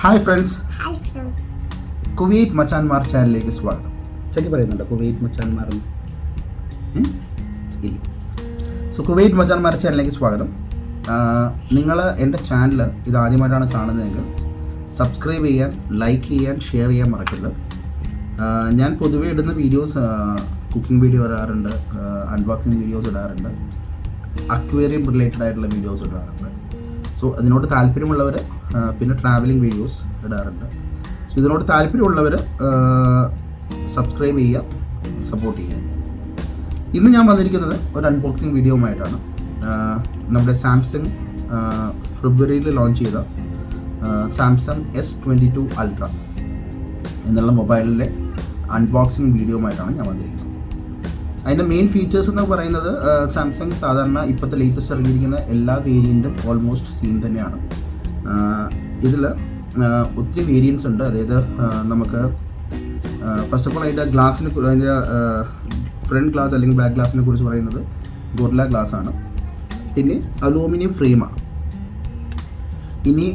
Hi friends, Kuwait മച്ചാന്മാർ ചാനലിലേക്ക് സ്വാഗതം. ചക്കി പറയുന്നുണ്ടോ കുവൈറ്റ് മച്ചാന്മാർ? ഇല്ല. സോ കുവൈറ്റ് മച്ചാന്മാർ ചാനലിലേക്ക് സ്വാഗതം. നിങ്ങൾ എൻ്റെ ചാനൽ ഇതാദ്യമായിട്ടാണ് കാണുന്നതെങ്കിൽ സബ്സ്ക്രൈബ് ചെയ്യാൻ, ലൈക്ക് ചെയ്യാൻ, ഷെയർ ചെയ്യാൻ മറക്കരുത്. ഞാൻ പൊതുവേ ഇടുന്ന വീഡിയോസ് കുക്കിംഗ് വീഡിയോ ഇടാറുണ്ട്, അൺബോക്സിങ് വീഡിയോസ് ഇടാറുണ്ട്, അക്വേറിയം റിലേറ്റഡ് ആയിട്ടുള്ള വീഡിയോസ് ഇടാറുണ്ട്. സോ അതിനോട് താല്പര്യമുള്ളവർ, പിന്നെ ട്രാവലിംഗ് വീഡിയോസ് ഇടാറുണ്ട്. സോ ഇതിനോട് താല്പര്യമുള്ളവർ സബ്സ്ക്രൈബ് ചെയ്യുക, സപ്പോർട്ട് ചെയ്യുക. ഇന്ന് ഞാൻ വന്നിരിക്കുന്നത് ഒരു അൺബോക്സിങ് വീഡിയോയുമായിട്ടാണ്. നമ്മുടെ സാംസങ് ഫെബ്രുവരിയിൽ ലോഞ്ച് ചെയ്ത സാംസങ് S22 അൾട്ര എന്നുള്ള മൊബൈലിലെ അൺബോക്സിങ് വീഡിയോയുമായിട്ടാണ് ഞാൻ വന്നിരിക്കുന്നത്. അതിൻ്റെ മെയിൻ ഫീച്ചേഴ്സ് എന്ന് പറയുന്നത് സാംസങ് സാധാരണ ഇപ്പോഴത്തെ ലേറ്റസ്റ്റ് ഇറങ്ങിയിരിക്കുന്ന എല്ലാ വേരിയൻറ്റും ഓൾമോസ്റ്റ് സെയിം തന്നെയാണ്. ഇതിൽ ഒത്തിരി വേരിയൻസ് ഉണ്ട്. അതായത് നമുക്ക് ഫസ്റ്റ് ഓഫ് ഓൾ അതിൻ്റെ ഗ്ലാസിനെ, അതിൻ്റെ ഫ്രണ്ട് ഗ്ലാസ് അല്ലെങ്കിൽ ബാക്ക് ഗ്ലാസിനെ കുറിച്ച് പറയുന്നത് ഗൊറില്ല ഗ്ലാസ് ആണ്. പിന്നെ അലൂമിനിയം ഫ്രെയിമാണ്. ഇനി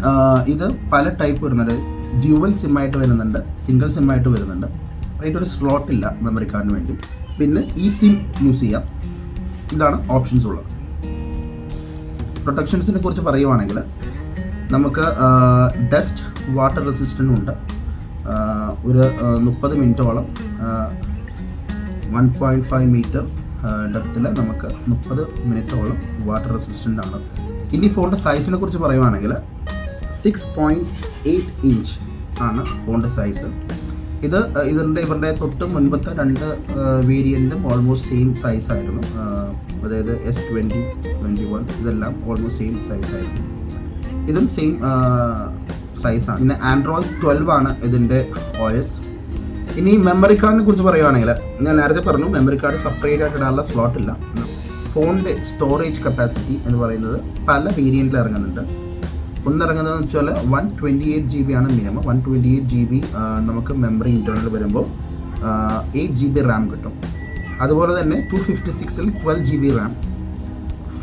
ഇത് പല ടൈപ്പ് വരുന്നുണ്ട്. ഡ്യുവൽ സിമ്മായിട്ട് വരുന്നുണ്ട്, സിംഗിൾ സിമ്മായിട്ട് വരുന്നുണ്ട്. അതിൻ്റെ ഒരു സ്ലോട്ടില്ല മെമ്മറി കാർഡിന് വേണ്ടി. പിന്നെ ഈ സിം യൂസ് ചെയ്യാം. ഇതാണ് ഓപ്ഷൻസ് ഉള്ളത്. പ്രൊട്ടക്ഷൻസിനെ കുറിച്ച് പറയുവാണെങ്കിൽ നമുക്ക് ഡസ്റ്റ് വാട്ടർ റെസിസ്റ്റൻ്റ് ഉണ്ട്. ഒരു 30 മിനിറ്റോളം 1.5 മീറ്റർ ഡെപ്തിൽ നമുക്ക് 30 മിനിറ്റോളം വാട്ടർ റെസിസ്റ്റൻ്റ് ആണ്. ഇനി ഫോണിൻ്റെ സൈസിനെ കുറിച്ച് പറയുവാണെങ്കിൽ 6.8 ഇഞ്ച് ആണ് ഫോണിൻ്റെ സൈസ്. ഇവരുടെ തൊട്ട് മുൻപത്തെ രണ്ട് വേരിയൻറ്റും ഓൾമോസ്റ്റ് സെയിം സൈസായിരുന്നു. അതായത് S20, 21 ഇതെല്ലാം ഓൾമോസ്റ്റ് സെയിം സൈസായിരുന്നു. ഇതും സെയിം സൈസാണ്. പിന്നെ Android 12 ആണ് ഇതിൻ്റെ OS. ഇനി മെമ്മറി കാർഡിനെ കുറിച്ച് പറയുവാണെങ്കിൽ ഞാൻ നേരത്തെ പറഞ്ഞു, മെമ്മറി കാർഡ് സെപ്പറേറ്റ് ആയിട്ട് ഇടാനുള്ള സ്ലോട്ടില്ല. ഫോണിൻ്റെ സ്റ്റോറേജ് കപ്പാസിറ്റി എന്ന് പറയുന്നത് പല വേരിയൻറ്റിൽ ഇറങ്ങുന്നുണ്ട്. ഒന്നിറങ്ങുന്നതെന്ന് വെച്ചാൽ 128 GB ആണ് മിനിമം. 128 GB നമുക്ക് മെമ്മറി ഇൻറ്റേർണൽ വരുമ്പോൾ 8 GB റാം കിട്ടും. അതുപോലെ തന്നെ 256-ൽ 12 GB റാം,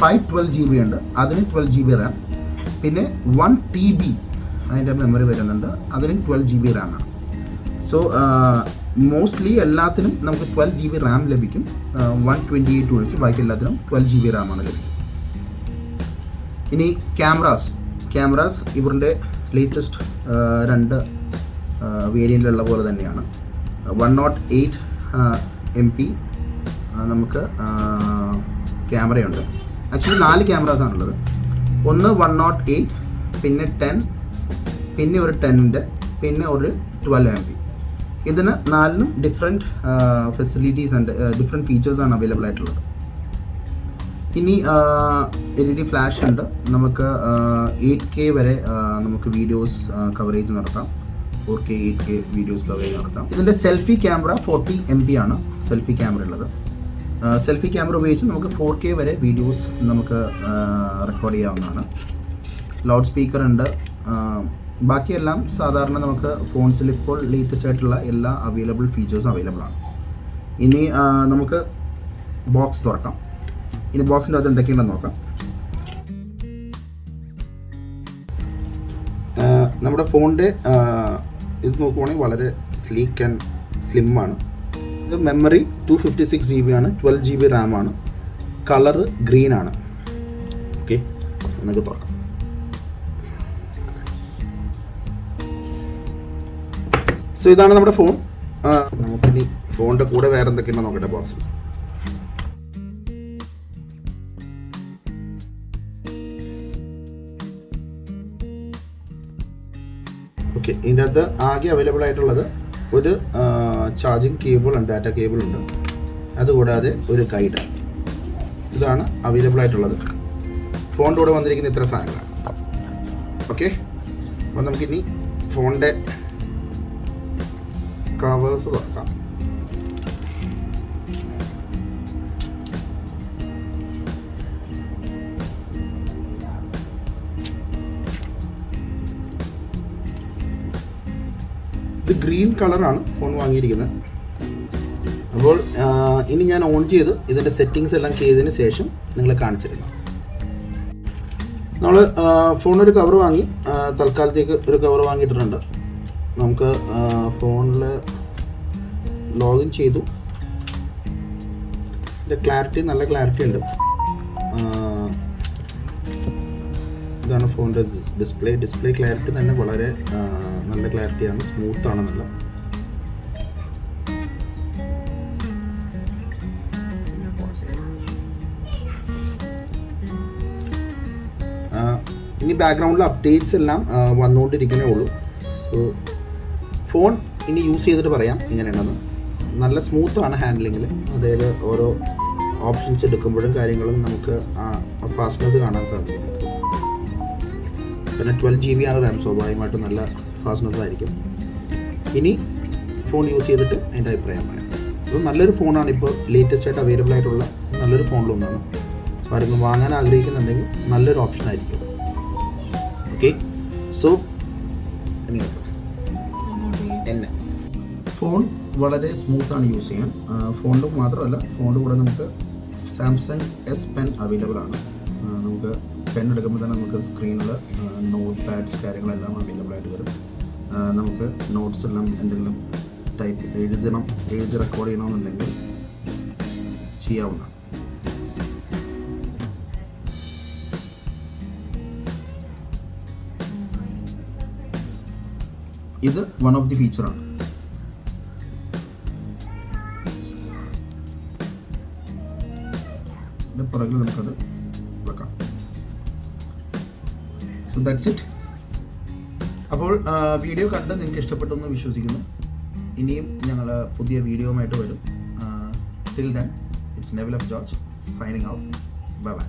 512 GB ഉണ്ട്, അതിന് 12 GB റാം. പിന്നെ 1 TB അതിൻ്റെ മെമ്മറി വരുന്നുണ്ട്, അതിന് 12 GB റാമാണ്. സോ മോസ്റ്റ്ലി എല്ലാത്തിനും നമുക്ക് 12 GB റാം ലഭിക്കും. 128 ഒഴിച്ച് ബാക്കി എല്ലാത്തിനും 12 GB റാമാണ് ലഭിക്കും. ഇനി ക്യാമറാസ് ഇവരുടെ ലേറ്റസ്റ്റ് രണ്ട് വേരിയൻറ്റിലുള്ള പോലെ തന്നെയാണ്. 108 MP നമുക്ക് ക്യാമറയുണ്ട്. ആക്ച്വലി 4 ക്യാമറാസാണുള്ളത്. ഒന്ന് 108, പിന്നെ 10, പിന്നെ ഒരു 10-ൻ്റെ, പിന്നെ ഒരു 12 MP. ഇതിന് 4നും ഡിഫറെൻറ്റ് ഫെസിലിറ്റീസ് ഉണ്ട്, ഡിഫറെൻറ്റ് ഫീച്ചേഴ്സാണ് അവൈലബിൾ ആയിട്ടുള്ളത്. ഇനി LED ഫ്ലാഷ് ഉണ്ട്. നമുക്ക് 8K വരെ നമുക്ക് വീഡിയോസ് കവറേജ് നടത്താം. 4K 8K വീഡിയോസ് കവറേജ് നടത്താം. ഇതിൻ്റെ സെൽഫി ക്യാമറ 40 MP ആണ് സെൽഫി ക്യാമറ ഉള്ളത്. സെൽഫി ക്യാമറ ഉപയോഗിച്ച് നമുക്ക് 4K വരെ വീഡിയോസ് നമുക്ക് റെക്കോർഡ് ചെയ്യാവുന്നതാണ്. ലൗഡ് സ്പീക്കർ ഉണ്ട്. ബാക്കിയെല്ലാം സാധാരണ നമുക്ക് ഫോൺസിൽ ഇപ്പോൾ ലേറ്റസ്റ്റ് ആയിട്ടുള്ള എല്ലാ അവൈലബിൾ ഫീച്ചേഴ്സും അവൈലബിൾ ആണ്. ഇനി നമുക്ക് ബോക്സ് തുറക്കാം. ഇനി ബോക്സിൻ്റെ അകത്ത് എന്തൊക്കെയുണ്ടെന്ന് നോക്കാം. നമ്മുടെ ഫോണിൻ്റെ ഇത് നോക്കുവാണെങ്കിൽ വളരെ സ്ലീക്ക് ആൻഡ് സ്ലിമ്മാണ്. ഇത് മെമ്മറി 256 GB ആണ്, 12 GB റാം ആണ്, കളറ് ഗ്രീൻ ആണ്. ഓക്കെ, നമുക്ക് തുറക്കാം. സോ ഇതാണ് നമ്മുടെ ഫോൺ. നമുക്കിനി ഫോണിൻ്റെ കൂടെ വേറെ എന്തൊക്കെയുണ്ടെന്ന് നോക്കട്ടെ ബോക്സിൽ. ഓക്കെ, ഇതിൻ്റെ അകത്ത് ആകെ അവൈലബിൾ ആയിട്ടുള്ളത് ഒരു ചാർജിങ് കേബിൾ ഉണ്ട്, ഡാറ്റ കേബിൾ ഉണ്ട്. അതുകൂടാതെ ഒരു ഗൈഡ്. ഇതാണ് അവൈലബിൾ ആയിട്ടുള്ളത്. ഫോണിൻ്റെ കൂടെ വന്നിരിക്കുന്ന ഇത്ര സാധനങ്ങളാണ്. ഓക്കെ, അപ്പോൾ നമുക്കിനി ഫോണിൻ്റെ കവേഴ്സ് തുറക്കാം. ഇത് ഗ്രീൻ കളറാണ് ഫോൺ വാങ്ങിയിരിക്കുന്നത്. അപ്പോൾ ഇനി ഞാൻ ഓൺ ചെയ്ത് ഇതിൻ്റെ സെറ്റിങ്സ് എല്ലാം ചെയ്തതിന് ശേഷം നിങ്ങളെ കാണിച്ചിരുന്നു. നമ്മൾ ഫോണിനൊരു കവർ വാങ്ങി, തൽക്കാലത്തേക്ക് ഒരു കവർ വാങ്ങിയിട്ടുണ്ട്. നമുക്ക് ഫോണിൽ ലോഗിൻ ചെയ്തു. ഇതിൻ്റെ ക്ലാരിറ്റി നല്ല ക്ലാരിറ്റി ഉണ്ട്. ഇതാണ് ഫോണിൻ്റെ ഡിസ്പ്ലേ ക്ലാരിറ്റി തന്നെ വളരെ നല്ല ക്ലാരിറ്റിയാണ്, സ്മൂത്താണ് നല്ല. ഇനി ബാക്ക്ഗ്രൗണ്ടിൽ അപ്ഡേറ്റ്സ് എല്ലാം വന്നുകൊണ്ടിരിക്കുന്നേ ഉള്ളൂ. സോ ഫോൺ ഇനി യൂസ് ചെയ്തിട്ട് പറയാം എങ്ങനെയാണെന്ന്. നല്ല സ്മൂത്താണ് ഹാൻഡ്ലിങ്ങിൽ, അതായത് ഓരോ ഓപ്ഷൻസ് എടുക്കുമ്പോഴും കാര്യങ്ങളും നമുക്ക് ഫാസ്റ്റ്നെസ് കാണാൻ സാധിക്കും. പിന്നെ 12 GB ആണ് റാം, സ്വാഭാവികമായിട്ടും നല്ല ഫാസ്റ്റ്നെസ് ആയിരിക്കും. ഇനി ഫോൺ യൂസ് ചെയ്തിട്ട് അതിൻ്റെ അഭിപ്രായം പറയാം. ഇത് നല്ലൊരു ഫോണാണ്, ഇപ്പോൾ ലേറ്റസ്റ്റ് ആയിട്ട് അവൈലബിൾ ആയിട്ടുള്ള നല്ലൊരു ഫോണിലൊന്നാണ്. സോ ആരെങ്കിലും വാങ്ങാൻ ആഗ്രഹിക്കുന്നുണ്ടെങ്കിൽ നല്ലൊരു ഓപ്ഷൻ ആയിരിക്കും. ഓക്കെ, സോ ഫോൺ വളരെ സ്മൂത്താണ് യൂസ് ചെയ്യാൻ. ഫോണിൽ മാത്രമല്ല, ഫോണിൻ്റെ കൂടെ നമുക്ക് സാംസങ് S പെൻ അവൈലബിൾ ആണ്. നമുക്ക് പെൻ എടുക്കുമ്പോൾ തന്നെ നമുക്ക് സ്ക്രീനിൽ നോട്ട് പാഡ്സ് കാര്യങ്ങളെല്ലാം അവൈലബിൾ ആയിട്ട് വരും. നമുക്ക് നോട്ട്സ് എല്ലാം എന്തെങ്കിലും എഴുതി റെക്കോർഡ് ചെയ്യണമെന്നുണ്ടെങ്കിൽ ചെയ്യാവുന്നതാണ്. ഇത് വൺ ഓഫ് ദി ഫീച്ചറാണ്. പുറകിൽ നമുക്കത് വെക്കാം. So that's it. അപ്പോൾ വീഡിയോ കണ്ട് നിങ്ങൾക്ക് ഇഷ്ടപ്പെട്ടു എന്ന് വിശ്വസിക്കുന്നു. ഇനിയും ഞങ്ങൾ പുതിയ വീഡിയോയുമായിട്ട് വരും. Till then, it's Neville of George signing out. Bye by.